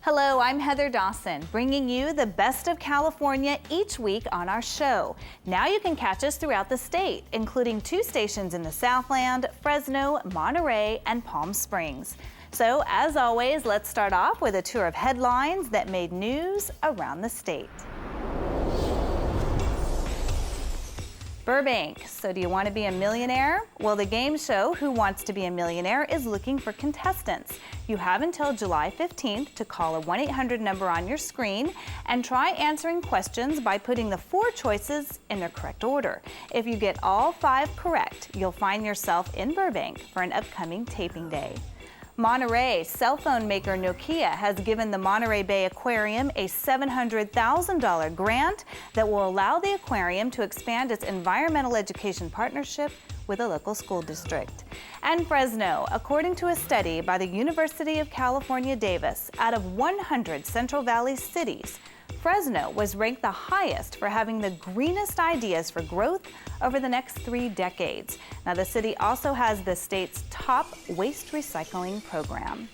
Hello, I'm Heather Dawson, bringing you the best of California each week on our show. Now you can catch us throughout the state, including 2 stations in the Southland, Fresno, Monterey, and Palm Springs. So, as always, let's start off with a tour of headlines that made news around the state. Burbank. So do you want to be a millionaire? Well, the game show Who Wants to Be a Millionaire is looking for contestants. You have until July 15th to call a 1-800 number on your screen and try answering questions by putting the 4 choices in their correct order. If you get all 5 correct, you'll find yourself in Burbank for an upcoming taping day. Monterey. Cell phone maker Nokia has given the Monterey Bay Aquarium a $700,000 grant that will allow the aquarium to expand its environmental education partnership with a local school district. And Fresno. According to a study by the University of California, Davis, out of 100 Central Valley cities, Fresno was ranked the highest for having the greenest ideas for growth over the next 3 decades. Now, the city also has the state's top waste recycling program.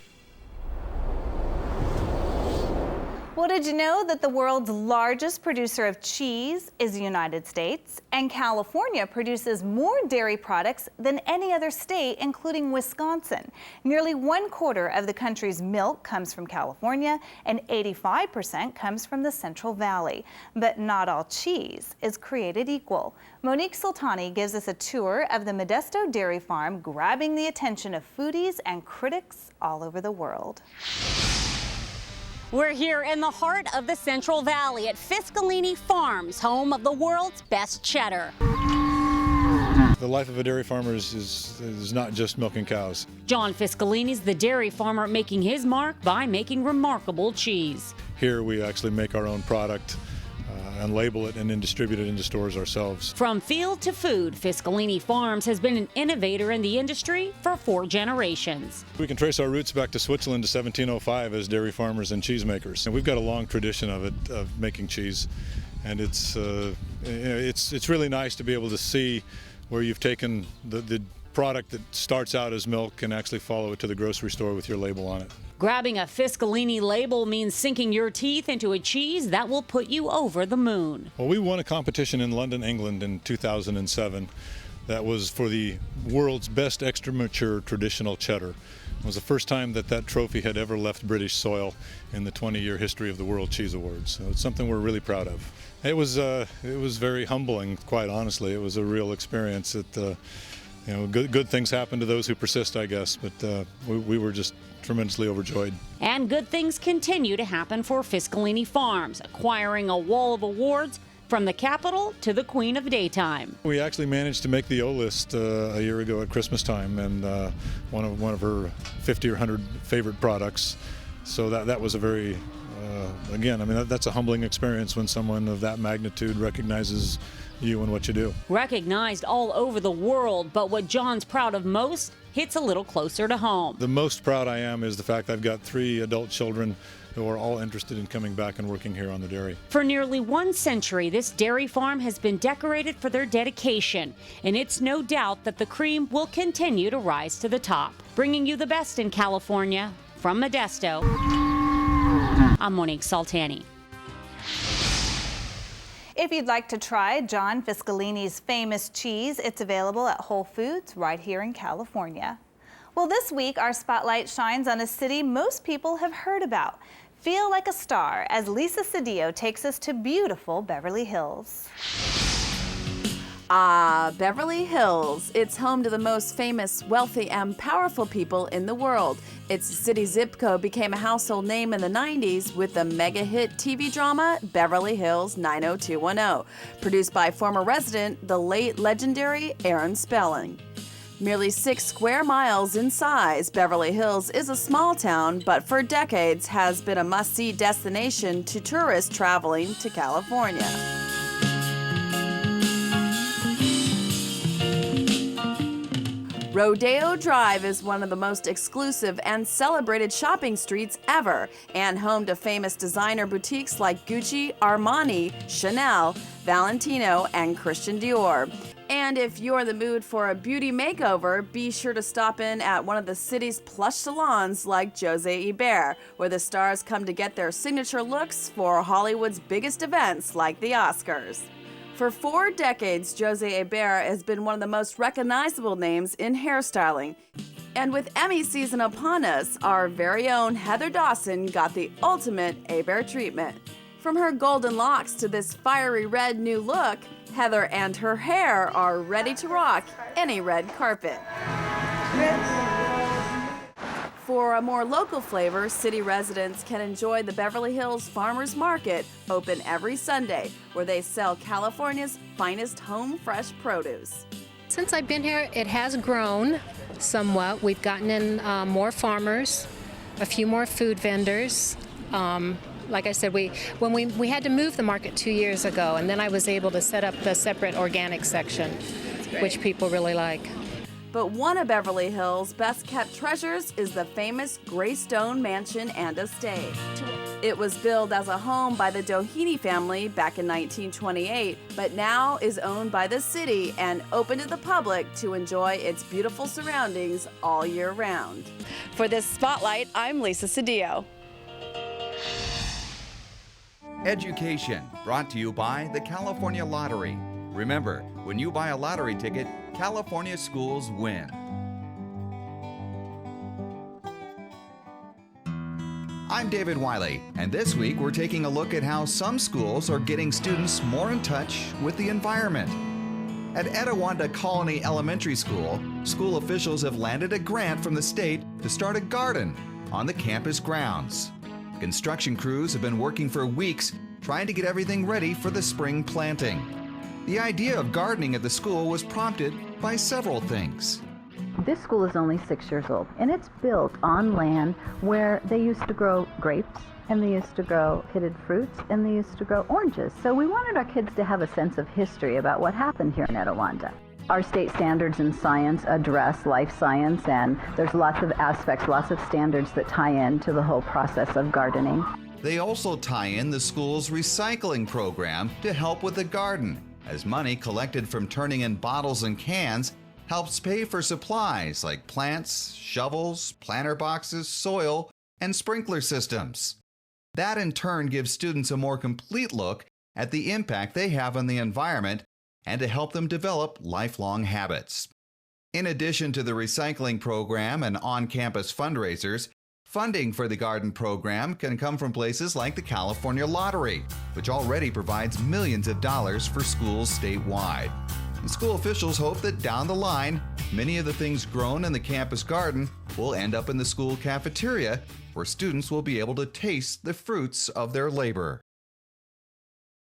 Well, did you know that the world's largest producer of cheese is the United States? And California produces more dairy products than any other state, including Wisconsin. Nearly 1/4 of the country's milk comes from California, and 85% comes from the Central Valley. But not all cheese is created equal. Monique Sultani gives us a tour of the Modesto Dairy Farm, grabbing the attention of foodies and critics all over the world. We're here in the heart of the Central Valley at Fiscalini Farms, home of the world's best cheddar. The life of a dairy farmer is not just milking cows. John Fiscalini's the dairy farmer making his mark by making remarkable cheese. Here we actually make our own product and label it and then distribute it into stores ourselves. From field to food, Fiscalini Farms has been an innovator in the industry for 4 generations. We can trace our roots back to Switzerland to 1705 as dairy farmers and cheesemakers. And we've got a long tradition of making cheese. And it's really nice to be able to see where you've taken the product that starts out as milk and actually follow it to the grocery store with your label on it. Grabbing a Fiscalini label means sinking your teeth into a cheese that will put you over the moon. Well, we won a competition in London, England in 2007 that was for the world's best extra mature traditional cheddar. It was the first time that trophy had ever left British soil in the 20-year history of the World Cheese Awards. So it's something we're really proud of. It was very humbling, quite honestly. It was a real experience. Good things happen to those who persist, I guess, but we were just tremendously overjoyed. And good things continue to happen for Fiscalini Farms, acquiring a wall of awards from the capital to the Queen of Daytime. We actually managed to make the O-list a year ago at Christmas time, and one of her 50 or 100 favorite products. So that was a very, that's a humbling experience when someone of that magnitude recognizes you and what you do. Recognized all over the world, but what John's proud of most hits a little closer to home. The most proud I am is the fact I've got 3 adult children who are all interested in coming back and working here on the dairy. For nearly 1 century, this dairy farm has been decorated for their dedication, and it's no doubt that the cream will continue to rise to the top. Bringing you the best in California, from Modesto, I'm Monique Sultani. If you'd like to try John Fiscalini's famous cheese, it's available at Whole Foods right here in California. Well, this week our spotlight shines on a city most people have heard about. Feel like a star as Lisa Sedillo takes us to beautiful Beverly Hills. Beverly Hills. It's home to the most famous, wealthy, and powerful people in the world. Its city zip code became a household name in the 90s with the mega hit TV drama Beverly Hills 90210, produced by former resident, the late legendary Aaron Spelling. Merely 6 square miles in size, Beverly Hills is a small town, but for decades has been a must-see destination to tourists traveling to California. Rodeo Drive is one of the most exclusive and celebrated shopping streets ever, and home to famous designer boutiques like Gucci, Armani, Chanel, Valentino, and Christian Dior. And if you're in the mood for a beauty makeover, be sure to stop in at one of the city's plush salons like Jose Iber, where the stars come to get their signature looks for Hollywood's biggest events like the Oscars. For 4 decades, Jose Iber has been one of the most recognizable names in hairstyling. And with Emmy season upon us, our very own Heather Dawson got the ultimate Iber treatment. From her golden locks to this fiery red new look, Heather and her hair are ready to rock any red carpet. For a more local flavor, city residents can enjoy the Beverly Hills Farmers Market, open every Sunday, where they sell California's finest home fresh produce. Since I've been here, it has grown somewhat. We've gotten in more farmers, a few more food vendors. Like I said, we had to move the market 2 years ago, and then I was able to set up the separate organic section, which people really like. But one of Beverly Hills' best-kept treasures is the famous Greystone Mansion and Estate. It was built as a home by the Doheny family back in 1928, but now is owned by the city and open to the public to enjoy its beautiful surroundings all year round. For this Spotlight, I'm Lisa Sedillo. Education, brought to you by the California Lottery. Remember, when you buy a lottery ticket, California schools win. I'm David Wiley, and this week we're taking a look at how some schools are getting students more in touch with the environment. At Etiwanda Colony Elementary School, school officials have landed a grant from the state to start a garden on the campus grounds. Construction crews have been working for weeks trying to get everything ready for the spring planting. The idea of gardening at the school was prompted by several things. This school is only 6 years old, and it's built on land where they used to grow grapes, and they used to grow pitted fruits, and they used to grow oranges. So we wanted our kids to have a sense of history about what happened here in Etiwanda. Our state standards in science address life science, and there's lots of aspects, lots of standards that tie in to the whole process of gardening. They also tie in the school's recycling program to help with the garden, as money collected from turning in bottles and cans helps pay for supplies like plants, shovels, planter boxes, soil, and sprinkler systems. That in turn gives students a more complete look at the impact they have on the environment and to help them develop lifelong habits. In addition to the recycling program and on-campus fundraisers, funding for the garden program can come from places like the California Lottery, which already provides millions of dollars for schools statewide. And school officials hope that down the line, many of the things grown in the campus garden will end up in the school cafeteria, where students will be able to taste the fruits of their labor.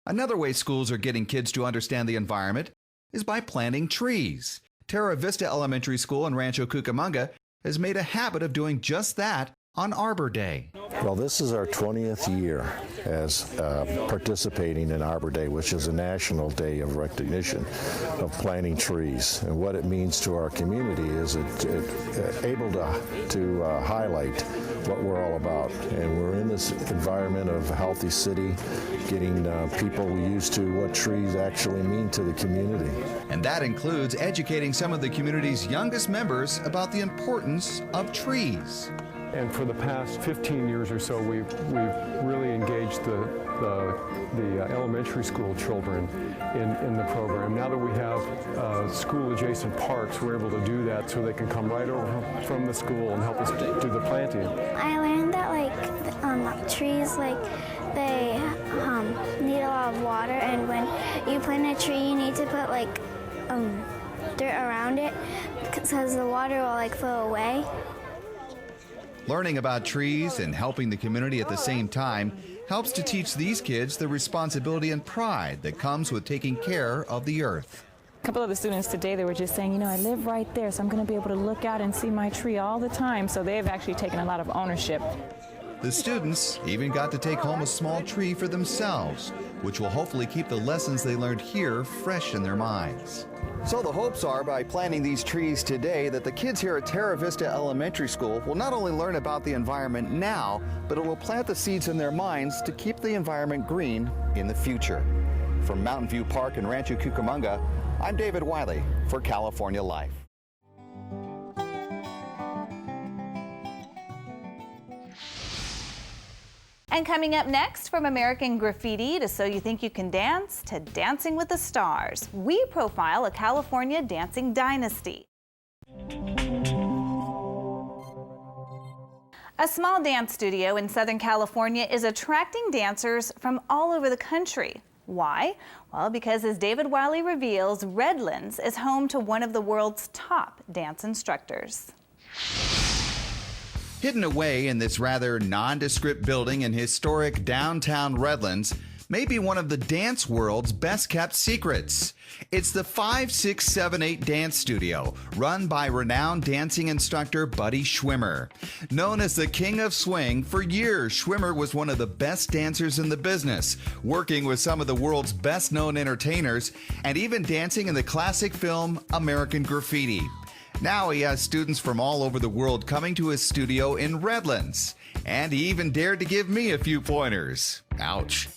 Another way schools are getting kids to understand the environment is by planting trees. Terra Vista Elementary School in Rancho Cucamonga has made a habit of doing just that on Arbor Day. Well, this is our 20th year as participating in Arbor Day, which is a national day of recognition of planting trees. And what it means to our community is able to highlight what we're all about. And we're in this environment of a healthy city, getting people used to what trees actually mean to the community. And that includes educating some of the community's youngest members about the importance of trees. And for the past 15 years or so, we've really engaged the elementary school children in the program. Now that we have school-adjacent parks, we're able to do that so they can come right over from the school and help us do the planting. I learned that trees they need a lot of water, and when you plant a tree, you need to put dirt around it because the water will flow away. Learning about trees and helping the community at the same time helps to teach these kids the responsibility and pride that comes with taking care of the earth. A couple of the students today, they were just saying, I live right there, so I'm going to be able to look out and see my tree all the time. So they've actually taken a lot of ownership. The students even got to take home a small tree for themselves, which will hopefully keep the lessons they learned here fresh in their minds. So the hopes are, by planting these trees today, that the kids here at Terra Vista Elementary School will not only learn about the environment now, but it will plant the seeds in their minds to keep the environment green in the future. From Mountain View Park in Rancho Cucamonga, I'm David Wiley for California Life. And coming up next, from American Graffiti to So You Think You Can Dance to Dancing with the Stars, we profile a California dancing dynasty. A small dance studio in Southern California is attracting dancers from all over the country. Why? Well, because as David Wiley reveals, Redlands is home to one of the world's top dance instructors. Hidden away in this rather nondescript building in historic downtown Redlands may be one of the dance world's best kept secrets. It's the 5678 Dance Studio, run by renowned dancing instructor Buddy Schwimmer. Known as the King of Swing, for years Schwimmer was one of the best dancers in the business, working with some of the world's best known entertainers and even dancing in the classic film American Graffiti. Now he has students from all over the world coming to his studio in Redlands. And he even dared to give me a few pointers. Ouch.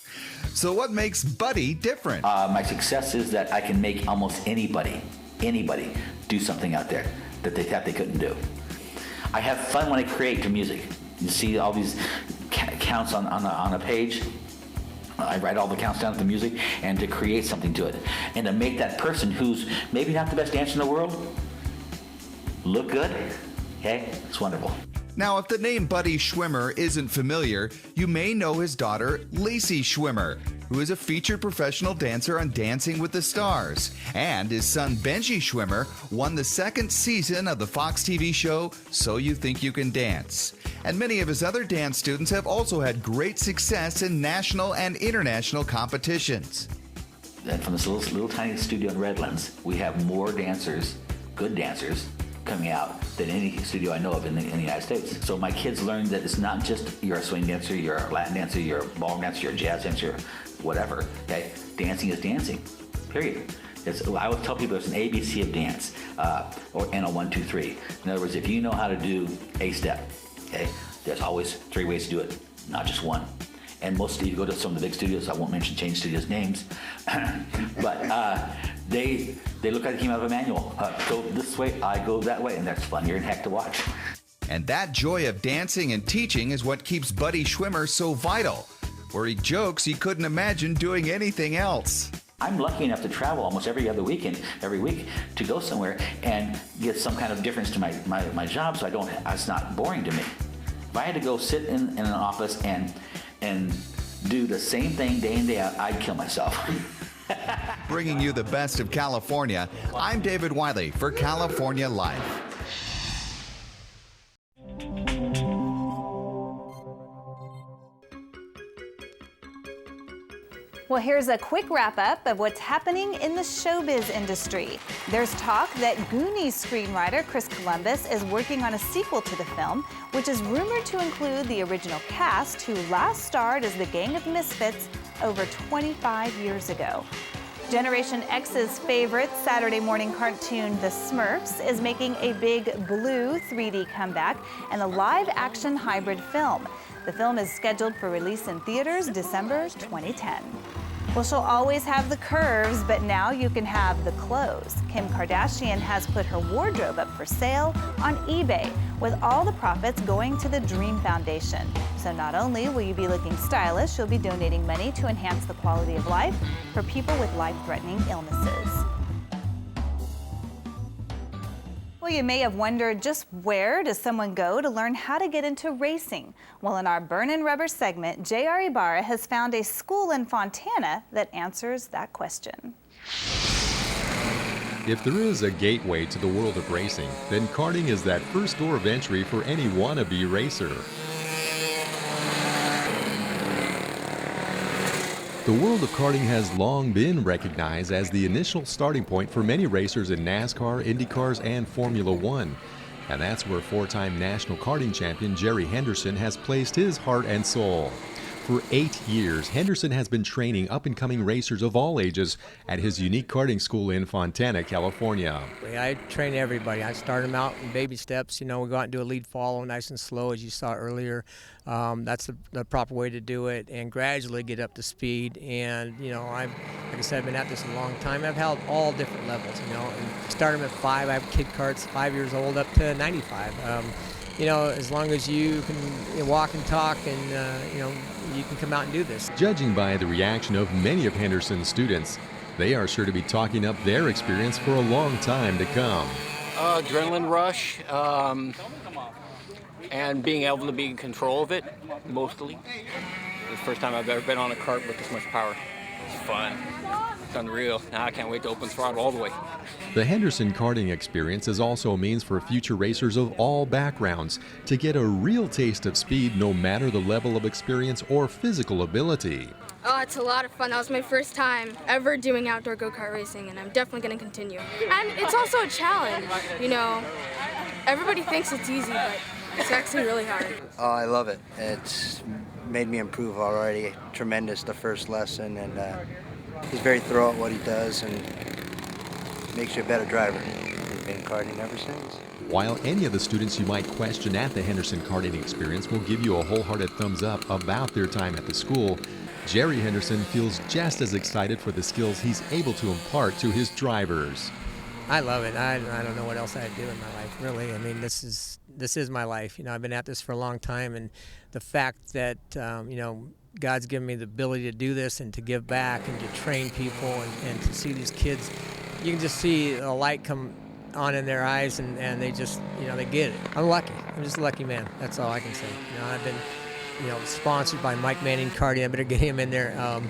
So what makes Buddy different? My success is that I can make almost anybody do something out there that they thought they couldn't do. I have fun when I create the music. You see all these counts on a page. I write all the counts down to the music and to create something to it. And to make that person who's maybe not the best dancer in the world look good, okay? It's wonderful. Now, if the name Buddy Schwimmer isn't familiar, you may know his daughter, Lacey Schwimmer, who is a featured professional dancer on Dancing with the Stars. And his son, Benji Schwimmer, won the second season of the Fox TV show, So You Think You Can Dance. And many of his other dance students have also had great success in national and international competitions. And from this little tiny studio in Redlands, we have more dancers, good dancers, coming out than any studio I know of in the United States. So my kids learned that it's not just you're a swing dancer, you're a Latin dancer, you're a ballroom dancer, you're a jazz dancer, whatever. Okay, dancing is dancing. Period. I always tell people it's an ABC of dance, and a 1, 2, 3. In other words, if you know how to do a step, okay, there's always 3 ways to do it, not just one. And most of you go to some of the big studios, I won't mention change studios' names, but they look like it came out of a manual. Go this way, I go that way, and that's funnier than heck to watch. And that joy of dancing and teaching is what keeps Buddy Schwimmer so vital, where he jokes he couldn't imagine doing anything else. I'm lucky enough to travel almost every week, to go somewhere and get some kind of difference to my job, so it's not boring to me. If I had to go sit in an office and do the same thing day in, day out, I'd kill myself. Bringing you the best of California, I'm David Wiley for California Life. Well, here's a quick wrap-up of what's happening in the showbiz industry. There's talk that Goonies screenwriter Chris Columbus is working on a sequel to the film, which is rumored to include the original cast who last starred as the Gang of Misfits over 25 years ago. Generation X's favorite Saturday morning cartoon, The Smurfs, is making a big blue 3D comeback in a live-action hybrid film. The film is scheduled for release in theaters December 2010. Well, she'll always have the curves, but now you can have the clothes. Kim Kardashian has put her wardrobe up for sale on eBay, with all the profits going to the Dream Foundation. So not only will you be looking stylish, you'll be donating money to enhance the quality of life for people with life-threatening illnesses. Well, you may have wondered, just where does someone go to learn how to get into racing? Well, in our Burnin' Rubber segment, J.R. Ibarra has found a school in Fontana that answers that question. If there is a gateway to the world of racing, then karting is that first door of entry for any wannabe racer. The world of karting has long been recognized as the initial starting point for many racers in NASCAR, IndyCars, and Formula One. And that's where four-time national karting champion Jerry Henderson has placed his heart and soul. For 8 years, Henderson has been training up-and-coming racers of all ages at his unique karting school in Fontana, California. I train everybody. I start them out in baby steps. We go out and do a lead follow, nice and slow, as you saw earlier. That's the proper way to do it, and gradually get up to speed. And like I said, I've been at this a long time. I've held all different levels. And start them at 5. I have kid karts 5 years old up to 95. As long as you can walk and talk, and you can come out and do this. Judging by the reaction of many of Henderson's students, they are sure to be talking up their experience for a long time to come. Adrenaline rush, and being able to be in control of it, mostly. It's the first time I've ever been on a kart with this much power. It's fun. It's unreal. Now I can't wait to open throttle all the way. The Henderson karting experience is also a means for future racers of all backgrounds to get a real taste of speed, no matter the level of experience or physical ability. Oh, it's a lot of fun. That was my first time ever doing outdoor go-kart racing, and I'm definitely going to continue. And it's also a challenge. Everybody thinks it's easy, but it's actually really hard. Oh, I love it. It's made me improve already. Tremendous, the first lesson, and he's very thorough at what he does and makes you a better driver. He's been karting ever since. While any of the students you might question at the Henderson karting experience will give you a wholehearted thumbs up about their time at the school, Jerry Henderson feels just as excited for the skills he's able to impart to his drivers. I love it. I don't know what else I'd do in my life, really. I mean, this is my life. I've been at this for a long time, and the fact that God's given me the ability to do this and to give back and to train people and to see these kids, you can just see a light come on in their eyes, and they just they get it. I'm lucky. I'm just a lucky man. That's all I can say. I've been sponsored by Mike Manning Karting. I better get him in there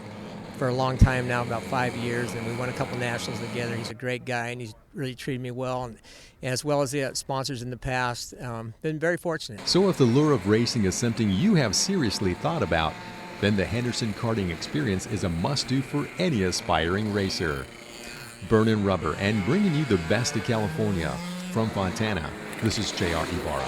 for a long time now, about 5 years, and we won a couple nationals together. He's a great guy, and he's really treated me well, and as well as the sponsors in the past. Been very fortunate. So if the lure of racing is something you have seriously thought about, then the Henderson karting experience is a must-do for any aspiring racer. Burnin' rubber and bringing you the best of California. From Fontana, this is J.R. Ibarra.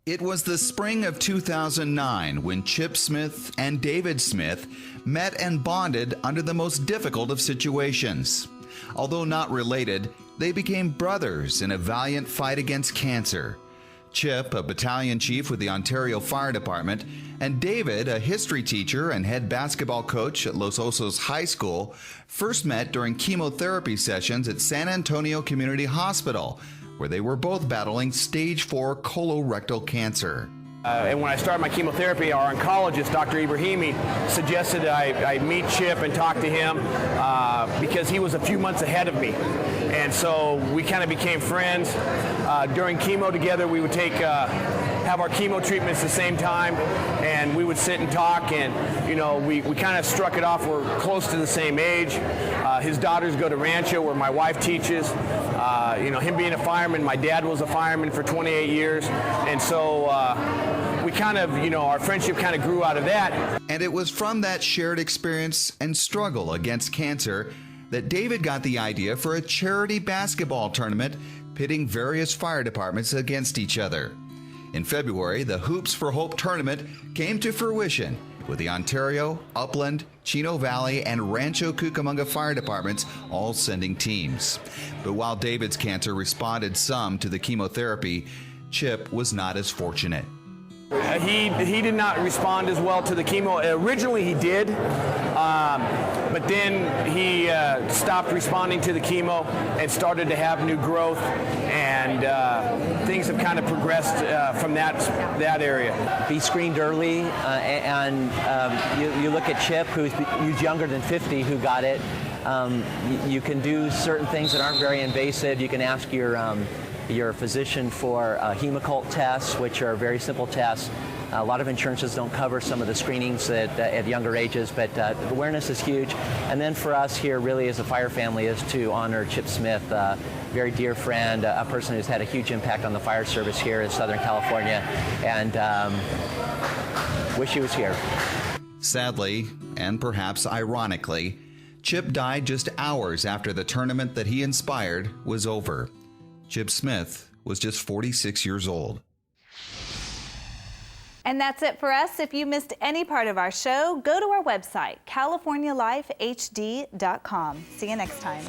It was the spring of 2009 when Chip Smith and David Smith met and bonded under the most difficult of situations. Although not related, they became brothers in a valiant fight against cancer. Chip, a battalion chief with the Ontario Fire Department, and David, a history teacher and head basketball coach at Los Osos High School, first met during chemotherapy sessions at San Antonio Community Hospital, where they were both battling stage 4 colorectal cancer. And when I started my chemotherapy, our oncologist, Dr. Ibrahimi, suggested I meet Chip and talk to him because he was a few months ahead of me. And so we kind of became friends. During chemo together, we would have our chemo treatments at the same time, and we would sit and talk, and we kind of struck it off. We're close to the same age. His daughters go to Rancho, where my wife teaches. Him being a fireman, my dad was a fireman for 28 years, and so we kind of, our friendship kind of grew out of that. And it was from that shared experience and struggle against cancer that David got the idea for a charity basketball tournament pitting various fire departments against each other. In February, the Hoops for Hope tournament came to fruition, with the Ontario, Upland, Chino Valley, and Rancho Cucamonga fire departments all sending teams. But while David's cancer responded some to the chemotherapy, Chip was not as fortunate. He did not respond as well to the chemo. Originally he did, but then he stopped responding to the chemo and started to have new growth, and things have kind of progressed from that area. Be screened early, and you look at Chip, who's younger than 50, who got it. You can do certain things that aren't very invasive. You can ask your physician for hemoccult tests, which are very simple tests. A lot of insurances don't cover some of the screenings at younger ages, but awareness is huge. And then for us here, really as a fire family, is to honor Chip Smith, a very dear friend, a person who's had a huge impact on the fire service here in Southern California, and wish he was here. Sadly, and perhaps ironically, Chip died just hours after the tournament that he inspired was over. Chip Smith was just 46 years old. And that's it for us. If you missed any part of our show, go to our website, californialifehd.com. See you next time.